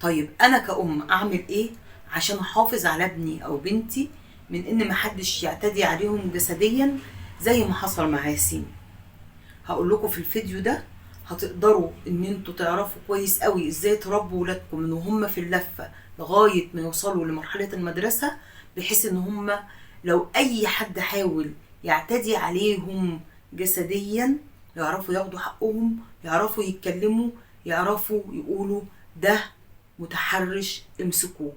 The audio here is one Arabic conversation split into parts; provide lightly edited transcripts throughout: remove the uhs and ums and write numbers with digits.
طيب انا كأم اعمل ايه عشان احافظ على ابني او بنتي من ان محدش يعتدي عليهم جسديا زي ما حصل مع ياسين؟ هقول لكم في الفيديو ده هتقدروا ان انتوا تعرفوا كويس قوي ازاي تربوا ولادكم من وهم في اللفة لغاية ما يوصلوا لمرحلة المدرسة، بحيث ان هم لو اي حد حاول يعتدي عليهم جسديا يعرفوا ياخدوا حقهم، يعرفوا يتكلموا، يعرفوا يقولوا ده متحرش امسكوه.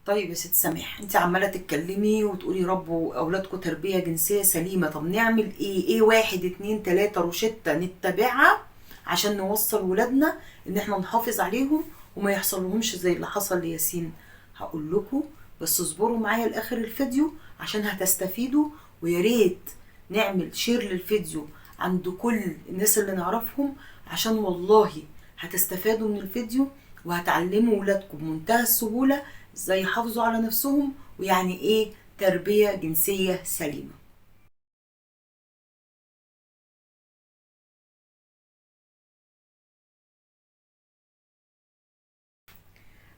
طيب يا ست سماح، انت عماله تتكلمي وتقولي ربوا اولادكم تربيه جنسيه سليمه. طب نعمل ايه واحد اتنين تلاته روشته نتبعها عشان نوصل ولادنا ان احنا نحافظ عليهم وما يحصل لهمش زي اللي حصل لياسين؟ هقول لكم، بس اصبروا معايا لاخر الفيديو عشان هتستفيدوا. ويا ريت نعمل شير للفيديو عند كل الناس اللي نعرفهم، عشان والله هتستفادوا من الفيديو وهتعلموا ولادكم بمنتهى السهولة ازاي يحافظوا على نفسهم ويعني ايه تربية جنسية سليمة.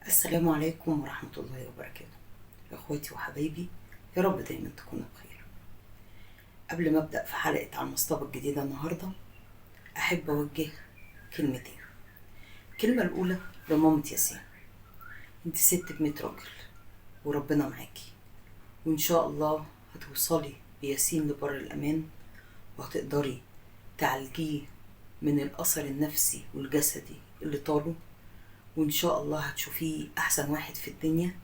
السلام عليكم ورحمة الله وبركاته يا اخواتي وحبايبي، يا رب دايما تكونوا بخير. قبل ما ابدأ في حلقة عن مصطبة الجديدة النهاردة، احب اوجه كلمتين. الكلمة الاولى لمامة ياسين: انت ست ب100 راجل وربنا معاكي، وان شاء الله هتوصلي بياسين لبر الامان وهتقدري تعالجيه من الاثر النفسي والجسدي اللي طاله، وان شاء الله هتشوفيه احسن واحد في الدنيا.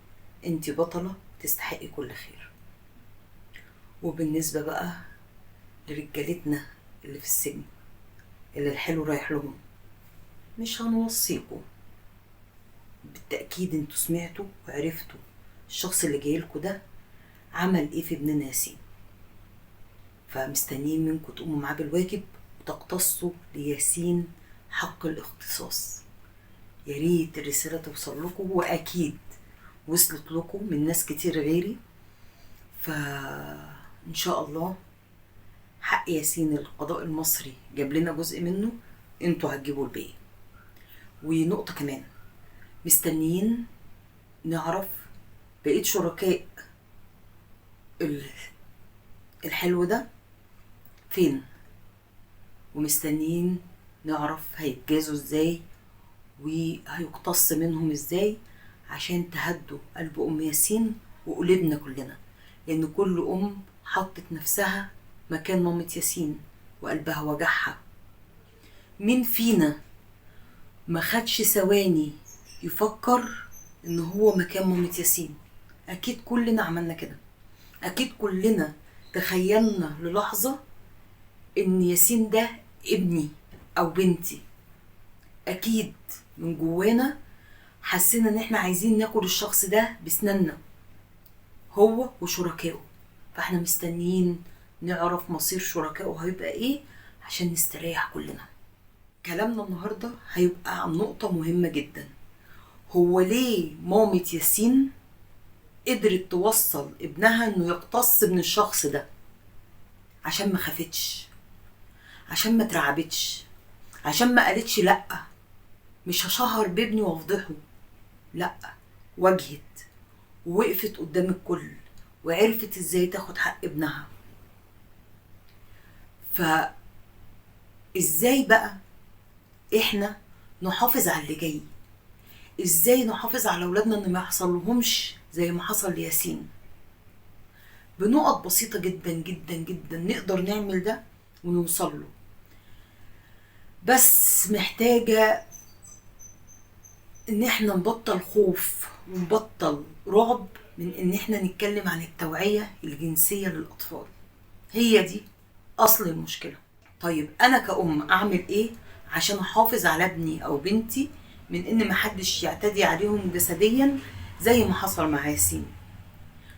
انتي بطلة تستحقي كل خير. وبالنسبة بقى لرجالتنا اللي في السجن اللي الحلو رايح لهم، مش هنوصيكوا، بالتأكيد انتوا سمعتوا وعرفتوا الشخص اللي جايلكوا ده عمل ايه في ابننا ياسين، فمستنيين منكم تقوموا معاه بالواجب وتقتصوا لياسين حق الاختصاص. يا ريت الرسالة توصل لكم، واكيد وصلت لكم من ناس كتير غيري، فان شاء الله حق ياسين القضاء المصري جاب لنا جزء منه، انتوا هتجيبوا الباقي. ونقطة كمان، مستنيين نعرف بقية شركاء الحلو ده فين، ومستنيين نعرف هيتجازوا ازاي وهيقتص منهم ازاي عشان تهدوا قلب ام ياسين وقلوبنا كلنا، لان كل ام حطت نفسها مكان مامة ياسين وقلبها وجعها. مين فينا ما خدش ثواني يفكر ان هو مكان مامة ياسين؟ اكيد كلنا عملنا كده، اكيد كلنا تخيلنا للحظة ان ياسين ده ابني او بنتي. اكيد من جوانا حسينا ان احنا عايزين ناكل الشخص ده بسناننا، هو وشركائه. فاحنا مستنيين نعرف مصير شركائه هيبقى ايه عشان نستريح كلنا. كلامنا النهاردة هيبقى عن نقطة مهمة جدا: هو ليه مامة ياسين قدرت توصل ابنها انه يقتص من الشخص ده؟ عشان ما خافتش، عشان ما ترعبتش، عشان ما قالتش لأ مش هشهر بابني وافضحه. لأ، واجهت ووقفت قدام الكل وعرفت ازاي تاخد حق ابنها. فازاي بقى احنا نحافظ على اللي جاي؟ ازاي نحافظ على اولادنا ان ما يحصل لهمش زي ما حصل لياسين؟ بنقط بسيطة جدا جدا جدا نقدر نعمل ده ونوصل له، بس محتاجة ان احنا نبطل خوف ونبطل رعب من ان احنا نتكلم عن التوعية الجنسية للأطفال. هي دي اصل المشكلة. طيب انا كأم اعمل ايه عشان احافظ على ابني او بنتي من ان محدش يعتدي عليهم جسديا زي ما حصل مع ياسين؟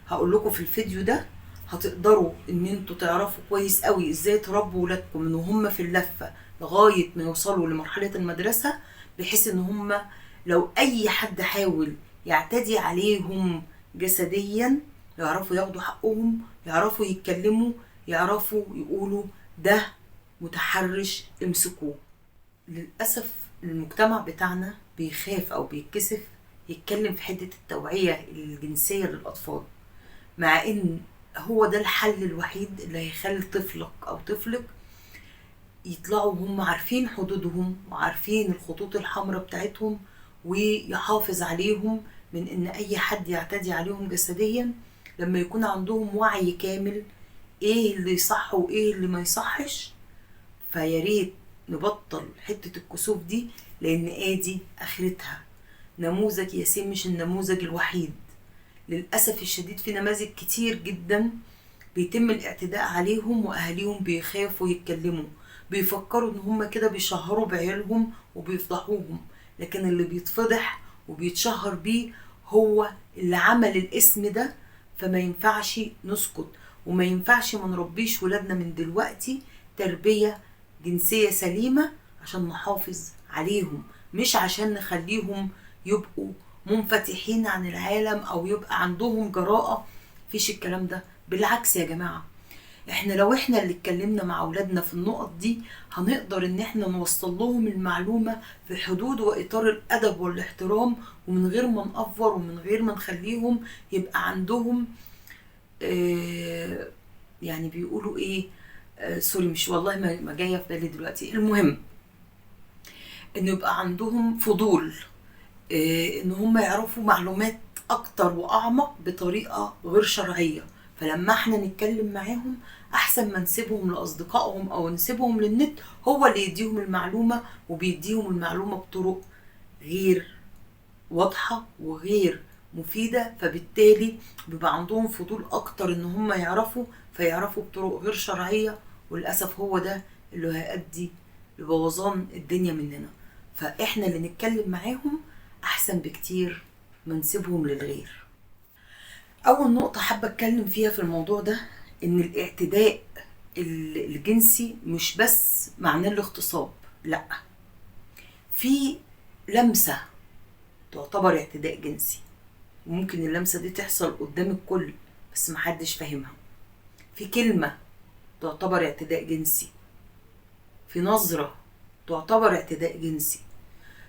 هقول لكم في الفيديو ده هتقدروا ان انتوا تعرفوا كويس قوي ازاي تربوا ولادكم من وهم في اللفة لغاية ما يوصلوا لمرحلة المدرسة، بحيث ان هم لو اي حد حاول يعتدي عليهم جسديا يعرفوا ياخدوا حقهم، يعرفوا يتكلموا، يعرفوا يقولوا ده متحرش امسكوه. للأسف المجتمع بتاعنا بيخاف او بيتكسف يتكلم في حدة التوعية الجنسية للأطفال، مع إن هو ده الحل الوحيد اللي هيخلي طفلك أو طفلك يطلعوا هم عارفين حدودهم وعارفين الخطوط الحمراء بتاعتهم، ويحافظ عليهم من إن أي حد يعتدي عليهم جسديا، لما يكون عندهم وعي كامل إيه اللي يصح وإيه اللي ما يصحش. فياريت نبطل حتة الكسوف دي، لأن آدي آخرتها. نموذج ياسين مش النموذج الوحيد، للأسف الشديد في نماذج كتير جدا بيتم الاعتداء عليهم وأهاليهم بيخافوا يتكلموا، بيفكروا إن هم كده بيشهروا بعيالهم وبيفضحوهم، لكن اللي بيتفضح وبيتشهر بيه هو اللي عمل الاسم ده. فما ينفعش نسكت، وما ينفعش ما نربيش ولادنا من دلوقتي تربية جنسية سليمة عشان نحافظ عليهم، مش عشان نخليهم يبقوا منفتحين عن العالم او يبقى عندهم جراءة. فيش الكلام ده، بالعكس يا جماعة، احنا لو احنا اللي اتكلمنا مع اولادنا في النقط دي هنقدر ان احنا نوصل لهم المعلومة في حدود واطار الادب والاحترام، ومن غير ما نأفور ومن غير ما نخليهم يبقى عندهم يعني بيقولوا ايه، سوري مش والله ما جاية في بالي دلوقتي. المهم انه يبقى عندهم فضول ان هم يعرفوا معلومات اكتر واعمق بطريقة غير شرعية. فلما احنا نتكلم معاهم احسن ما نسيبهم لاصدقائهم او نسيبهم للنت هو اللي يديهم المعلومة، وبيديهم المعلومة بطرق غير واضحة وغير مفيدة، فبالتالي بيبقى عندهم فضول اكتر ان هم يعرفوا، فيعرفوا بطرق غير شرعية، وللأسف هو ده اللي هيؤدي لبوظان الدنيا مننا. فاحنا اللي نتكلم معاهم احسن بكتير ما نسيبهم للغير. اول نقطة حابة اتكلم فيها في الموضوع ده ان الاعتداء الجنسي مش بس معناه الاغتصاب، لا، في لمسة تعتبر اعتداء جنسي، وممكن اللمسة دي تحصل قدام الكل بس محدش فاهمها. في كلمة تعتبر اعتداء جنسي، في نظرة تعتبر اعتداء جنسي،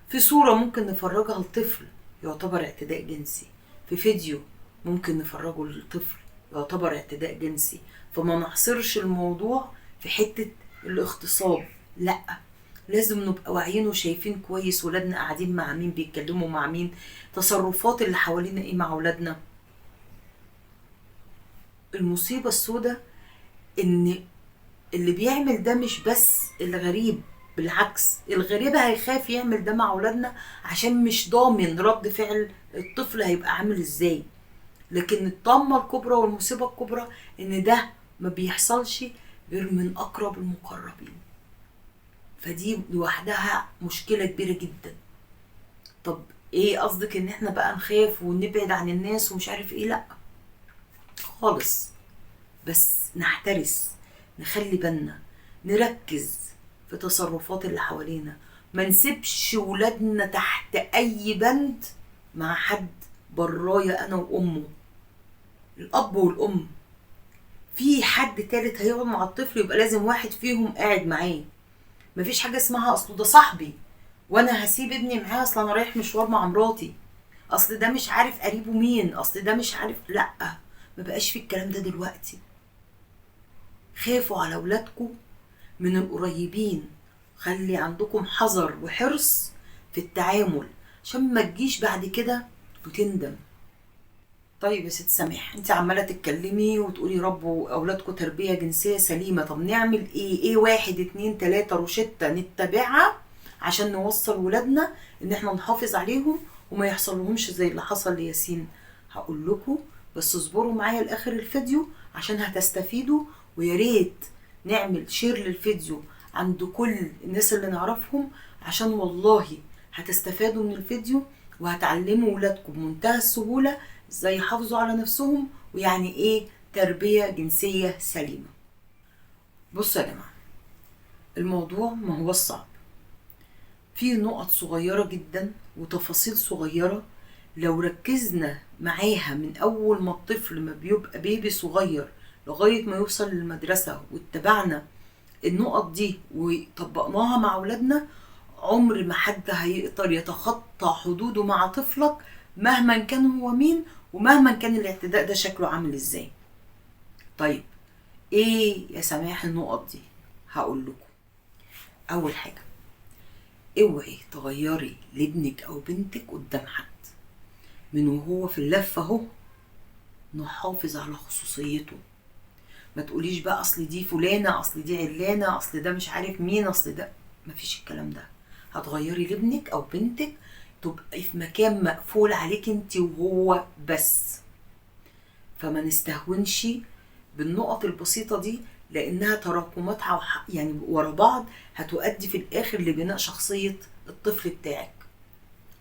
في صورة ممكن نفرجها لطفل يعتبر اعتداء جنسي، في فيديو ممكن نفرجه للطفل يعتبر اعتداء جنسي. فما نحصرش الموضوع في حتة الاغتصاب، لا، لازم نبقى واعيين وشايفين كويس ولادنا قاعدين مع مين، بيتكلموا مع مين، تصرفات اللي حوالينا ايه مع ولادنا. المصيبة السوداء ان اللي بيعمل ده مش بس الغريب، بالعكس الغريب هيخاف يعمل ده مع ولادنا عشان مش ضامن رد فعل الطفل هيبقى عامل ازاي. لكن الطامة الكبرى والمصيبة الكبرى ان ده ما بيحصلش غير من اقرب المقربين، فدي لوحدها مشكلة كبيرة جدا. طب ايه قصدك، ان احنا بقى نخاف ونبعد عن الناس ومش عارف ايه؟ لا خالص، بس نحترس، نخلي بالنا، نركز في تصرفات اللي حوالينا، ما نسيبش ولادنا تحت اي بند مع حد برايا انا وامه، الاب والام. في حد تالت هيقعد مع الطفل يبقى لازم واحد فيهم قاعد معاه، مفيش حاجة اسمها اصله ده صاحبي وانا هسيب ابني معاه، اصل انا رايح مشوار مع مراتي، اصل ده مش عارف قريبه مين، اصل ده مش عارف. لا، ما بقاش في الكلام ده دلوقتي. خافوا على اولادكم من القريبين، خلي عندكم حذر وحرص في التعامل عشان ما تجيش بعد كده وتندم. طيب يا ست سامح، انت عماله تتكلمي وتقولي ربوا اولادكم تربيه جنسيه سليمه، طب نعمل ايه 1 2 3 روشته نتبعها عشان نوصل ولادنا ان احنا نحافظ عليهم وما يحصل لهمش زي اللي حصل لياسين؟ هقول لكم، بس اصبروا معايا لاخر الفيديو عشان هتستفيدوا، ويا ريت نعمل شير للفيديو عند كل الناس اللي نعرفهم، عشان والله هتستفادوا من الفيديو وهتعلموا ولادكم بمنتهى السهولة ازاي يحافظوا على نفسهم ويعني ايه تربية جنسية سليمة. بصوا يا جماعة، الموضوع ما هو الصعب، في نقط صغيرة جدا وتفاصيل صغيرة لو ركزنا معاها من اول ما الطفل ما بيبقى بيبي صغير لغاية ما يوصل للمدرسة واتبعنا النقط دي وطبقناها مع اولادنا، عمر ما حد هيقدر يتخطى حدوده مع طفلك مهما كان هو مين ومهما كان الاعتداء ده شكله عامل ازاي. طيب ايه يا سماح النقط دي؟ هقول لكم. اول حاجة، اوعي تغيري لابنك او بنتك قدام حد. من وهو في اللفة اهو نحافظ على خصوصيته. ما تقوليش بقى اصل دي فلانة، اصل دي علانة، اصل ده مش عارف مين، اصل ده، مفيش الكلام ده. هتغيري لابنك او بنتك تبقي في مكان مقفول عليك انت وهو بس. فما نستهونش بالنقط البسيطة دي، لانها تراكمات يعني ورا بعض هتؤدي في الاخر لبناء شخصية الطفل بتاعك.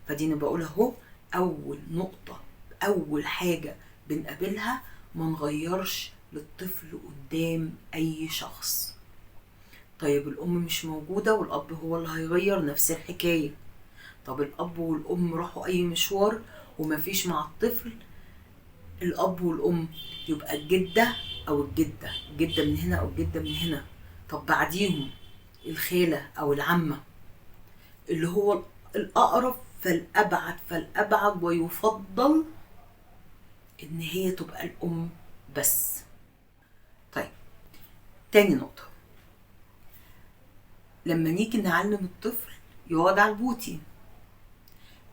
فدي انا بقولها اهو، اول نقطة، اول حاجة بنقابلها، ما نغيرش للطفل قدام اي شخص. طيب الام مش موجودة والاب هو اللي هيغير، نفس الحكاية. طب الاب والام راحوا اي مشوار ومفيش مع الطفل، الاب والام يبقى الجدة او الجدة، الجدة من هنا او الجدة من هنا. طب بعديهم الخالة او العمة، اللي هو الاقرب فالابعد فالابعد، ويفضل ان هي تبقى الام بس. طيب تاني نقطة، لما نيجي نعلم الطفل يقعد على البوتي،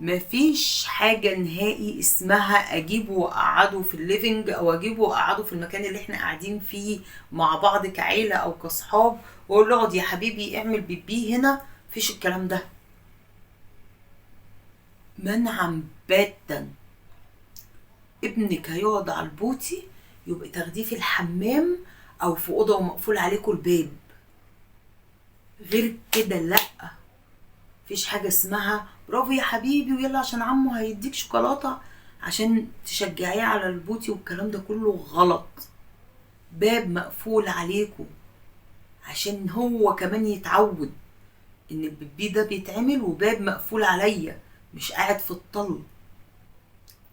مفيش حاجة نهائي اسمها اجيبه واقعده في الليفينج او اجيبه واقعده في المكان اللي احنا قاعدين فيه مع بعض كعيلة او كصحاب واقول له اقعد يا حبيبي اعمل بيبي هنا. مفيش الكلام ده، منعا باتا. ابنك هيقعد على البوتي يبقى تاخديه في الحمام او في اوضه ومقفول عليكم الباب، غير كده لا. مفيش حاجه اسمها برافو يا حبيبي ويلا عشان عمو هيديك شوكولاته عشان تشجعيه على البوتي، والكلام ده كله غلط. باب مقفول عليكم عشان هو كمان يتعود ان البيبي ده بيتعمل وباب مقفول عليا، مش قاعد في الطل.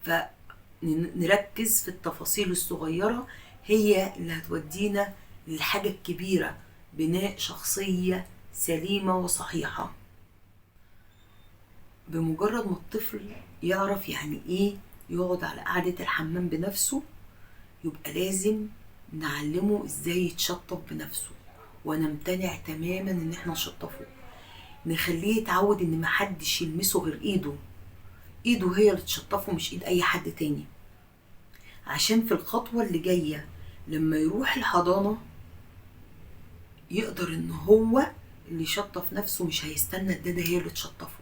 فنركز في التفاصيل الصغيرة، هي اللي هتودينا للحاجة الكبيرة، بناء شخصية سليمة وصحيحة. بمجرد ما الطفل يعرف يعني ايه يقعد على قعدة الحمام بنفسه، يبقى لازم نعلمه ازاي يتشطف بنفسه، ونمتنع تماما ان احنا نشطفه. نخليه يتعود ان محدش يلمسه غير ايده، ايده هي اللي تشطفه مش ايد اي حد تاني. عشان في الخطوة اللي جاية لما يروح الحضانة يقدر ان هو اللي يشطف نفسه، مش هيستنى الدادة هي اللي تشطفه.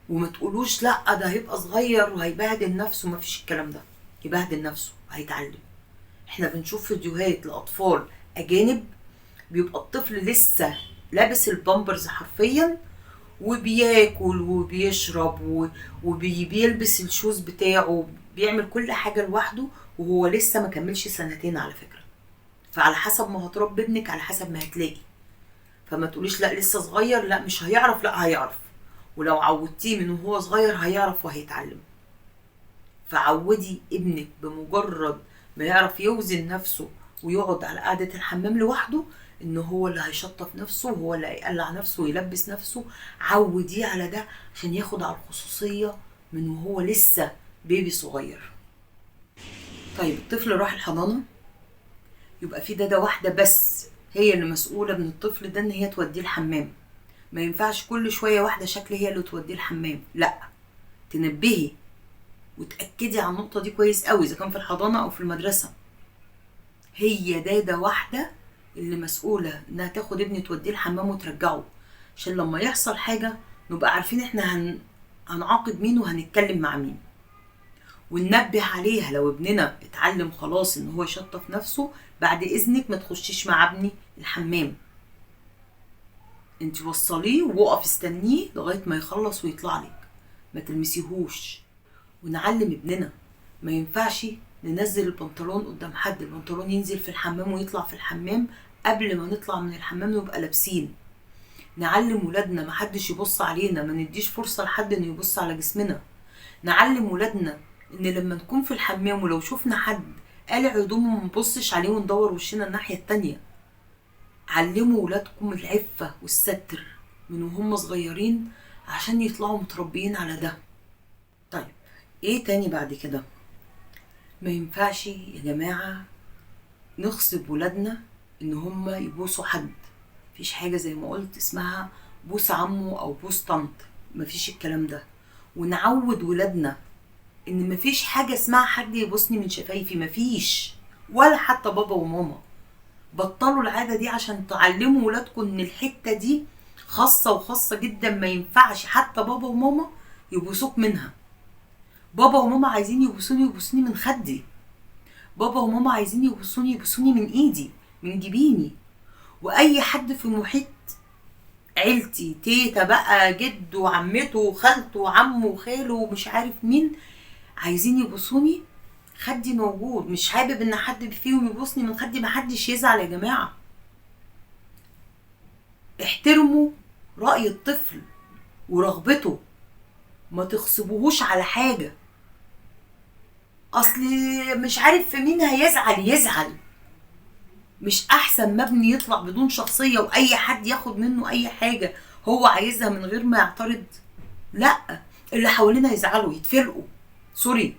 وما تقولوش لا ده هيبقى صغير وهيبهدل نفسه، مفيش الكلام ده. يبهدل نفسه، هيتعلم. احنا بنشوف فيديوهات لأطفال أجانب بيبقى الطفل لسه لابس البامبرز حرفيا وبياكل وبيشرب وبيلبس الشوز بتاعه، بيعمل كل حاجة لوحده وهو لسه ما كملش سنتين على فكرة. فعلى حسب ما هتربي ابنك على حسب ما هتلاقي. فما تقوليش لا لسه صغير لا مش هيعرف، لا هيعرف، ولو عودتيه من وهو صغير هيعرف وهيتعلم. فعودي ابنك بمجرد ما يعرف يوزن نفسه ويقعد على قعدة الحمام لوحده ان هو اللي هيشطف نفسه وهو اللي هيقلع نفسه ويلبس نفسه. عوديه على ده عشان ياخد على الخصوصية من وهو لسه بيبي صغير. طيب الطفل راح الحضانة، يبقى في دادة واحدة بس هي اللي مسؤولة من الطفل ده ان هي توديه الحمام. ما ينفعش كل شوية واحدة شكل هي اللي توديه الحمام، لا. تنبهي وتأكدي على النقطة دي كويس قوي اذا كان في الحضانة او في المدرسة. هي دادة واحدة اللي مسؤولة انها تاخد ابني توديه الحمام وترجعه، عشان لما يحصل حاجة نبقى عارفين احنا هنعاقب مين وهنتكلم مع مين، وننبه عليها. لو ابننا اتعلم خلاص ان هو يشطف نفسه، بعد اذنك ما تخشيش مع ابني الحمام، انت وصليه ووقف استنيه لغاية ما يخلص ويطلع لك، ما تلمسيهوش. ونعلم ابننا ما ينفعش ننزل البنطلون قدام حد، البنطلون ينزل في الحمام ويطلع في الحمام، قبل ما نطلع من الحمام نبقى لابسين. نعلم ولادنا ما حدش يبص علينا، ما نديش فرصة لحد انه يبص على جسمنا. نعلم ولادنا ان لما نكون في الحمام ولو شفنا حد قالع هدومه ما نبصش عليه وندور وشنا الناحية التانية. علموا ولادكم العفة والستر من وهم صغيرين عشان يطلعوا متربيين على ده. ايه تاني بعد كده؟ ما ينفعش يا جماعة نغصب ولادنا ان هم يبوسوا حد. مفيش حاجة زي ما قلت اسمها بوس عمه او بوس طنط، مفيش الكلام ده. ونعود ولادنا ان مفيش حاجة اسمها حد يبوسني من شفايفي، مفيش، ولا حتى بابا وماما. بطلوا العادة دي عشان تعلموا ولادكم ان الحتة دي خاصة وخاصة جدا، ما ينفعش حتى بابا وماما يبوسوك منها. بابا وماما عايزين يبوسوني من خدي، بابا وماما عايزين يبوسوني من ايدي، من جبيني. واي حد في محيط عيلتي، تيتا بقى، جد وعمته وخالته وعمه وخاله ومش عارف مين، عايزين يبوسوني، خدي موجود. مش حابب ان حد فيهم يبوسني من خدي، محدش يزعل يا جماعة. احترموا رأي الطفل ورغبته، ما تغصبوهوش على حاجة. اصل مش عارف في مين يزعل. مش احسن مبني يطلع بدون شخصية واي حد ياخد منه اي حاجة هو عايزها من غير ما يعترض؟ لا، اللي حوالينا يزعلوا يتفرقوا، سوري،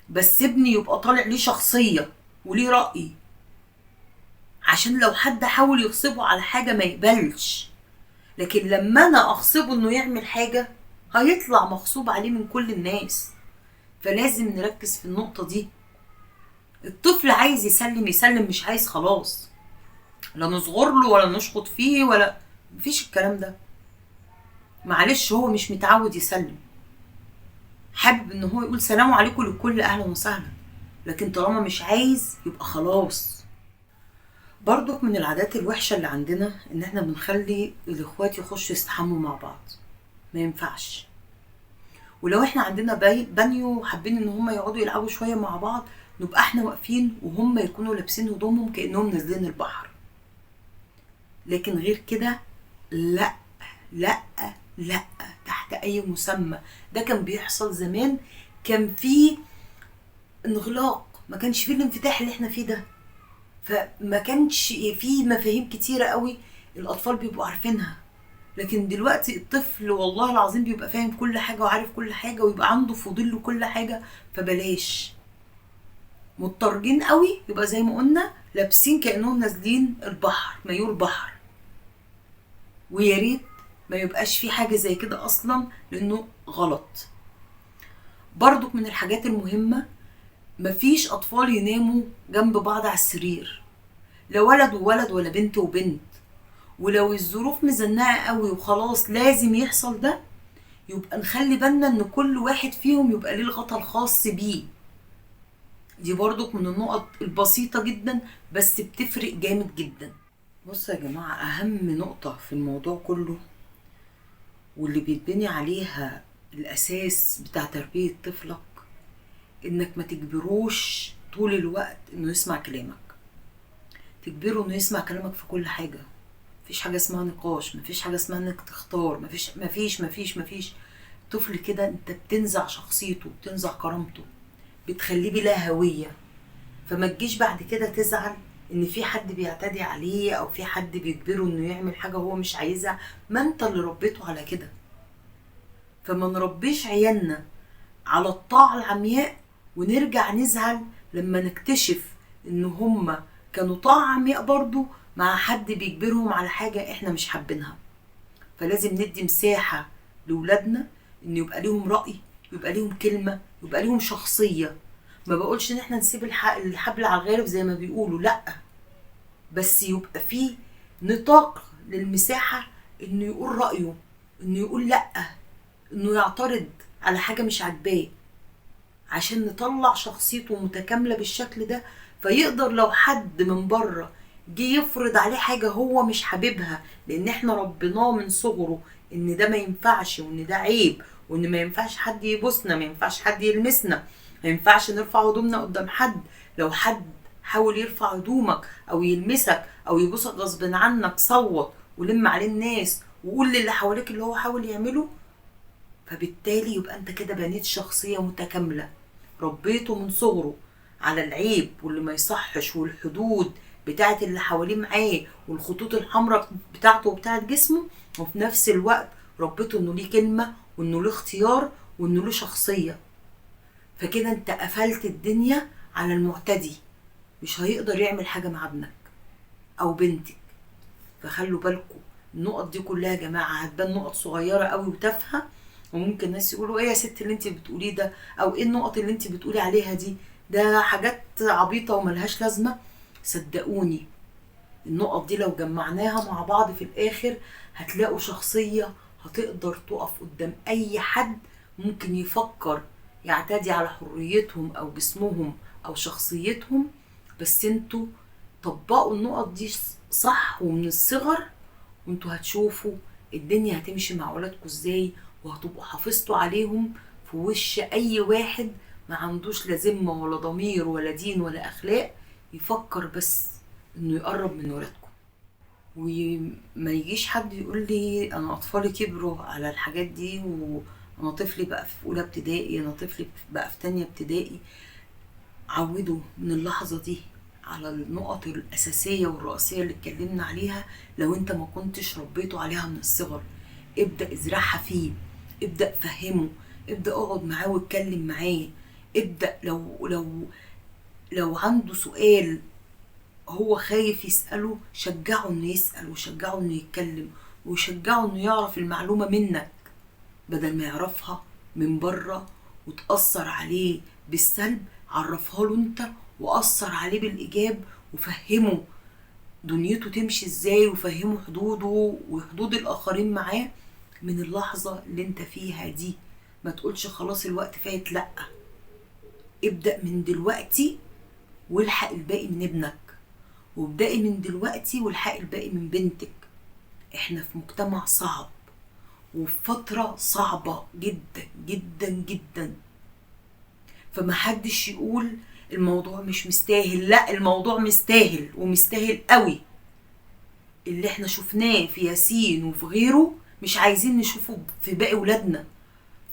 بس ابني يبقى طالع ليه شخصية وليه رأي، عشان لو حد حاول يغصبه على حاجة ما يقبلش. لكن لما انا اغصبه انه يعمل حاجة هيطلع مغصوب عليه من كل الناس. فلازم نركز في النقطة دي. الطفل عايز يسلم، مش عايز خلاص، لا نصغر له ولا نشخط فيه ولا، مفيش الكلام ده. معلش هو مش متعود يسلم، حابب ان هو يقول سلام عليكم للكل اهلا وسهلا، لكن طالما مش عايز يبقى خلاص. برضك من العادات الوحشة اللي عندنا ان احنا بنخلي الاخوات يخشوا يستحموا مع بعض، ما ينفعش. ولو احنا عندنا بانيو وحابين ان هم يقعدوا يلعبوا شوية مع بعض، نبقى احنا واقفين وهم يكونوا لابسين هدومهم كأنهم نازلين البحر. لكن غير كده لا، لا، لا، تحت اي مسمى. ده كان بيحصل زمان، كان فيه انغلاق، ما كانش فيه الانفتاح اللي احنا فيه ده. فما كانش فيه مفاهيم كتيرة قوي الاطفال بيبقوا عارفينها. لكن دلوقتي الطفل والله العظيم بيبقى فاهم كل حاجة وعارف كل حاجة ويبقى عنده فضول لكل حاجة. فبلاش مضطرين قوي، يبقى زي ما قلنا لابسين كأنهم نازلين البحر، مايو البحر. ويا ريت ما يبقاش في حاجة زي كده اصلا، لانه غلط. برضك من الحاجات المهمة، مفيش اطفال يناموا جنب بعض على السرير، لا ولد وولد ولا بنت وبنت. ولو الظروف مزنقة قوي وخلاص لازم يحصل ده، يبقى نخلي بالنا ان كل واحد فيهم يبقى ليه الغطا الخاص بيه. دي برضك من النقط البسيطة جدا بس بتفرق جامد جدا. بصوا يا جماعة، اهم نقطة في الموضوع كله واللي بيتبني عليها الاساس بتاع تربية طفلك، انك ما تجبروش طول الوقت انه يسمع كلامك. تجبره انه يسمع كلامك في كل حاجة. مفيش حاجة اسمها نقاش، مفيش حاجة اسمها انك تختار، مفيش. طفل كده انت بتنزع شخصيته، بتنزع كرامته، بتخليه بلا هوية. فما تجيش بعد كده تزعل ان في حد بيعتدي عليه او في حد بيجبره انه يعمل حاجة هو مش عايزها، ما انت اللي ربيته على كده. فما نربيش عيالنا على الطاعة العمياء ونرجع نزعل لما نكتشف ان هما كانوا طاعة عمياء برضو مع حد بيجبرهم على حاجة احنا مش حابينها. فلازم ندي مساحة لولادنا ان يبقى ليهم رأي، يبقى ليهم كلمة، يبقى ليهم شخصية. ما بقولش ان احنا نسيب الحبل على الغارب زي ما بيقولوا، لا، بس يبقى فيه نطاق للمساحة انه يقول رأيه، انه يقول لا، انه يعترض على حاجة مش عاجباه، عشان نطلع شخصيته متكاملة بالشكل ده. فيقدر لو حد من بره جه يفرض عليه حاجة هو مش حاببها، لان احنا ربناه من صغره ان ده ما ينفعش وان ده عيب وان ما ينفعش حد يبوسنا، ما ينفعش حد يلمسنا، ما ينفعش نرفع هدومنا قدام حد. لو حد حاول يرفع هدومك او يلمسك او يبوسك غصب عنك، صوت ولم عليه الناس وقول للي حواليك اللي هو حاول يعمله. فبالتالي يبقى انت كده بنيت شخصية متكاملة، ربيته من صغره على العيب واللي ما يصحش والحدود بتاعت اللي حواليه معاه والخطوط الحمراء بتاعته وبتاعت جسمه، وفي نفس الوقت ربيته انه ليه كلمة وانه ليه اختيار وانه له شخصية. فكده انت قفلت الدنيا على المعتدي، مش هيقدر يعمل حاجة مع ابنك او بنتك. فخلوا بالكم، النقط دي كلها يا جماعة هتبان نقط صغيرة قوي وتافهة، وممكن الناس يقولوا ايه يا ست اللي انت بتقوليه ده، او ايه النقط اللي انت بتقولي عليها دي، ده حاجات عبيطة وملهاش لازمة. صدقوني النقط دي لو جمعناها مع بعض في الاخر هتلاقوا شخصية هتقدر تقف قدام اي حد ممكن يفكر يعتدي على حريتهم او جسمهم او شخصيتهم. بس انتوا طبقوا النقط دي صح ومن الصغر، وانتوا هتشوفوا الدنيا هتمشي مع ولادكم ازاي، وهتبقوا حافظتوا عليهم في وش اي واحد ما عندوش لا ذمه ولا ضمير ولا دين ولا اخلاق يفكر بس انه يقرب من ولادكم. وما يجيش حد يقول لي انا اطفالي كبروا على الحاجات دي، وانا طفلي بقى في اولى ابتدائي، انا طفلي بقى في تانية ابتدائي. عودوا من اللحظة دي على النقط الأساسية والرئيسية اللي اتكلمنا عليها. لو انت ما كنتش ربيته عليها من الصغر، ابدأ ازرعها فيه، ابدأ فهمه، ابدأ اقعد معاه واتكلم معاه. ابدأ لو عنده سؤال هو خايف يسأله، شجعه انه يسأل، وشجعه انه يتكلم، وشجعه انه يعرف المعلومة منك بدل ما يعرفها من بره وتأثر عليه بالسلب. عرفها له انت وأثر عليه بالإيجاب، وفهمه دنيته تمشي ازاي، وفهمه حدوده وحدود الآخرين معاه من اللحظة اللي انت فيها دي. ما تقولش خلاص الوقت فات، لأ، ابدأ من دلوقتي والحق الباقي من ابنك، وابدأي من دلوقتي والحق الباقي من بنتك. احنا في مجتمع صعب وفي فترة صعبة جدا جدا جدا، فمحدش يقول الموضوع مش مستاهل. لا، الموضوع مستاهل ومستاهل قوي. اللي احنا شفناه في ياسين وفي غيره مش عايزين نشوفه في باقي ولادنا.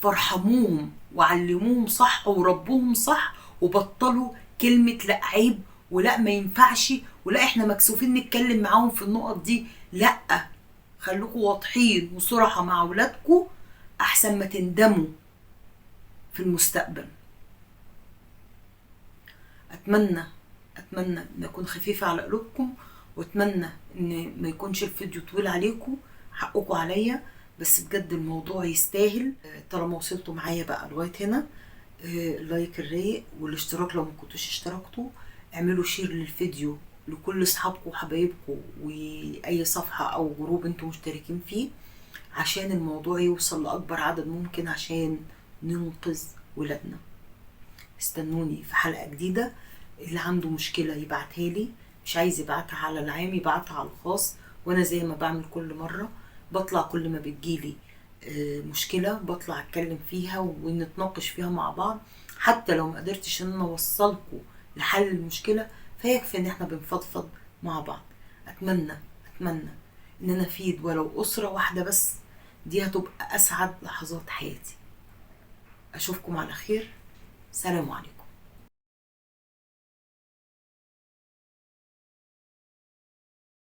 فارحموهم وعلموهم صح وربوهم صح، وبطلوا كلمة لا عيب ولا ما ينفعش ولا احنا مكسوفين نتكلم معاهم في النقط دي. لا، خلوكوا واضحين وصراحة مع ولادكوا احسن ما تندموا في المستقبل. اتمنى ان اكون خفيفة على قلوبكم، واتمنى ان ما يكونش الفيديو طويل عليكم، حقكم عليا، بس بجد الموضوع يستاهل. طالما وصلتوا معايا بقى لغاية هنا، اللايك الرايق والاشتراك لو ما كنتوش اشتركتوا، اعملوا شير للفيديو لكل اصحابكم وحبايبكم واي صفحة او جروب انتم مشتركين فيه، عشان الموضوع يوصل لاكبر عدد ممكن، عشان ننقذ ولادنا. استنوني في حلقة جديدة. اللي عنده مشكلة يبعتها لي، مش عايز يبعتها على العام يبعتها على الخاص، وانا زي ما بعمل كل مرة بطلع كل ما بتجيلي مشكلة بطلع اتكلم فيها ونتناقش فيها مع بعض. حتى لو ما قدرتش ان انا اوصلكم لحل المشكلة، فيكفي ان احنا بنفضفض مع بعض. اتمنى ان انا افيد ولو اسرة واحدة بس، دي هتبقى اسعد لحظات حياتي. اشوفكم على خير. سلام عليكم.